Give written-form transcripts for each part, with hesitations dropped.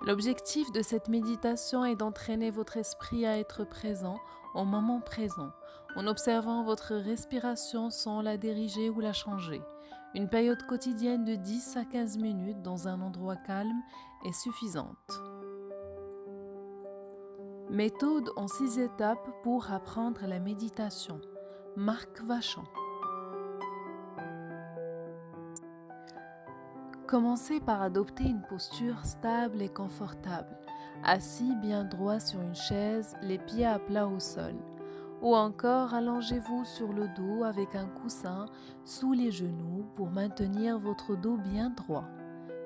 L'objectif de cette méditation est d'entraîner votre esprit à être présent au moment présent, en observant votre respiration sans la diriger ou la changer. Une période quotidienne de 10 à 15 minutes dans un endroit calme est suffisante. Méthode en 6 étapes pour apprendre la méditation. Marc Vachon. Commencez par adopter une posture stable et confortable, assis bien droit sur une chaise, les pieds à plat au sol. Ou encore allongez-vous sur le dos avec un coussin sous les genoux pour maintenir votre dos bien droit.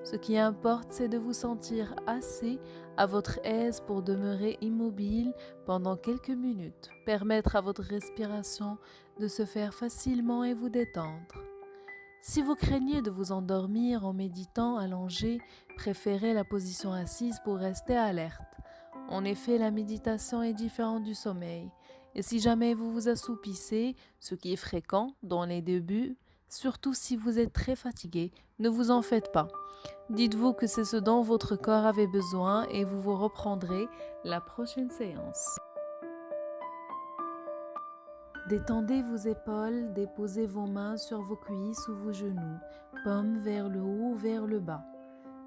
Ce qui importe, c'est de vous sentir assez à votre aise pour demeurer immobile pendant quelques minutes, permettre à votre respiration de se faire facilement et vous détendre. Si vous craignez de vous endormir en méditant allongé, préférez la position assise pour rester alerte. En effet, la méditation est différente du sommeil. Et si jamais vous vous assoupissez, ce qui est fréquent dans les débuts, surtout si vous êtes très fatigué, ne vous en faites pas. Dites-vous que c'est ce dont votre corps avait besoin et vous vous reprendrez la prochaine séance. Détendez vos épaules, déposez vos mains sur vos cuisses ou vos genoux, paumes vers le haut ou vers le bas.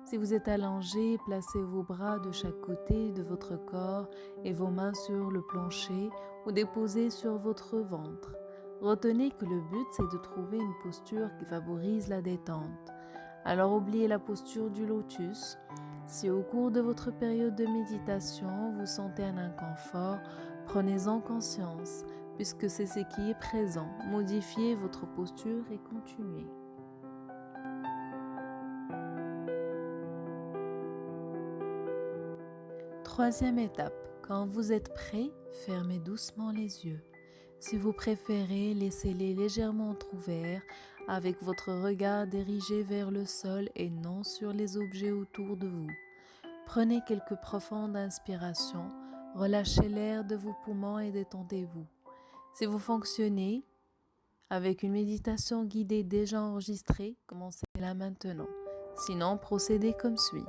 Si vous êtes allongé, placez vos bras de chaque côté de votre corps et vos mains sur le plancher ou déposez sur votre ventre. Retenez que le but, c'est de trouver une posture qui favorise la détente. Alors oubliez la posture du lotus. Si au cours de votre période de méditation, vous sentez un inconfort, prenez-en conscience, puisque c'est ce qui est présent. Modifiez votre posture et continuez. Troisième étape, quand vous êtes prêt, fermez doucement les yeux. Si vous préférez, laissez-les légèrement entrouverts avec votre regard dirigé vers le sol et non sur les objets autour de vous. Prenez quelques profondes inspirations, relâchez l'air de vos poumons et détendez-vous. Si vous fonctionnez avec une méditation guidée déjà enregistrée, commencez-la maintenant. Sinon, procédez comme suit.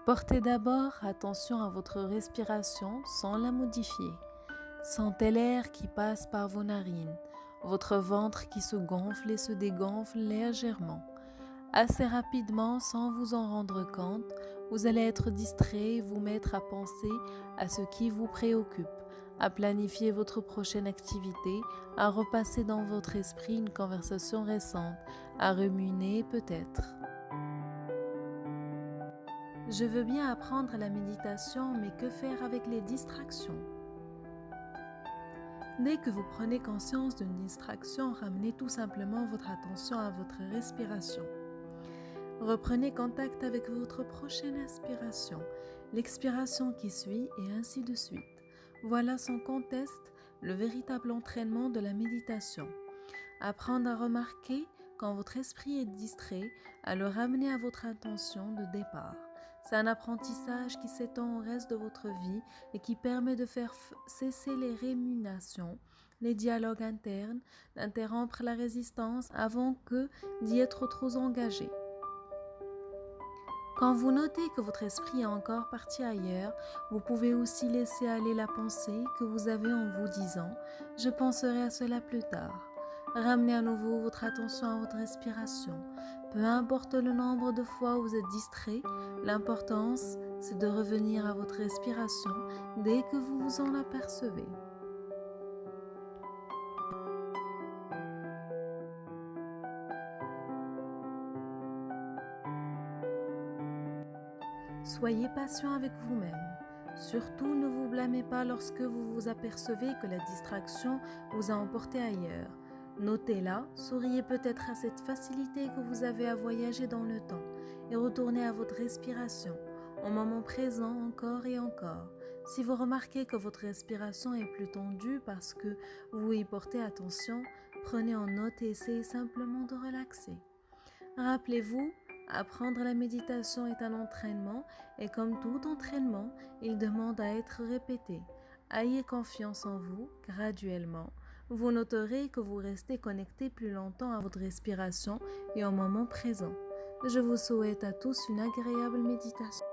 Portez d'abord attention à votre respiration sans la modifier. Sentez l'air qui passe par vos narines, votre ventre qui se gonfle et se dégonfle légèrement. Assez rapidement, sans vous en rendre compte, vous allez être distrait et vous mettre à penser à ce qui vous préoccupe, à planifier votre prochaine activité, à repasser dans votre esprit une conversation récente, à ruminer peut-être. Je veux bien apprendre la méditation, mais que faire avec les distractions? Dès que vous prenez conscience d'une distraction, ramenez tout simplement votre attention à votre respiration. Reprenez contact avec votre prochaine inspiration, l'expiration qui suit et ainsi de suite. Voilà sans conteste le véritable entraînement de la méditation. Apprendre à remarquer quand votre esprit est distrait, à le ramener à votre intention de départ. C'est un apprentissage qui s'étend au reste de votre vie et qui permet de faire cesser les ruminations, les dialogues internes, d'interrompre la résistance avant que d'y être trop engagé. Quand vous notez que votre esprit est encore parti ailleurs, vous pouvez aussi laisser aller la pensée que vous avez en vous disant « je penserai à cela plus tard ». Ramenez à nouveau votre attention à votre respiration. Peu importe le nombre de fois où vous êtes distrait, l'importance c'est de revenir à votre respiration dès que vous vous en apercevez. Soyez patient avec vous-même. Surtout ne vous blâmez pas lorsque vous vous apercevez que la distraction vous a emporté ailleurs. Notez-la, souriez peut-être à cette facilité que vous avez à voyager dans le temps et retournez à votre respiration, au moment présent encore et encore. Si vous remarquez que votre respiration est plus tendue parce que vous y portez attention, prenez en note et essayez simplement de relaxer. Rappelez-vous, apprendre la méditation est un entraînement et comme tout entraînement, il demande à être répété. Ayez confiance en vous graduellement. Vous noterez que vous restez connecté plus longtemps à votre respiration et au moment présent. Je vous souhaite à tous une agréable méditation.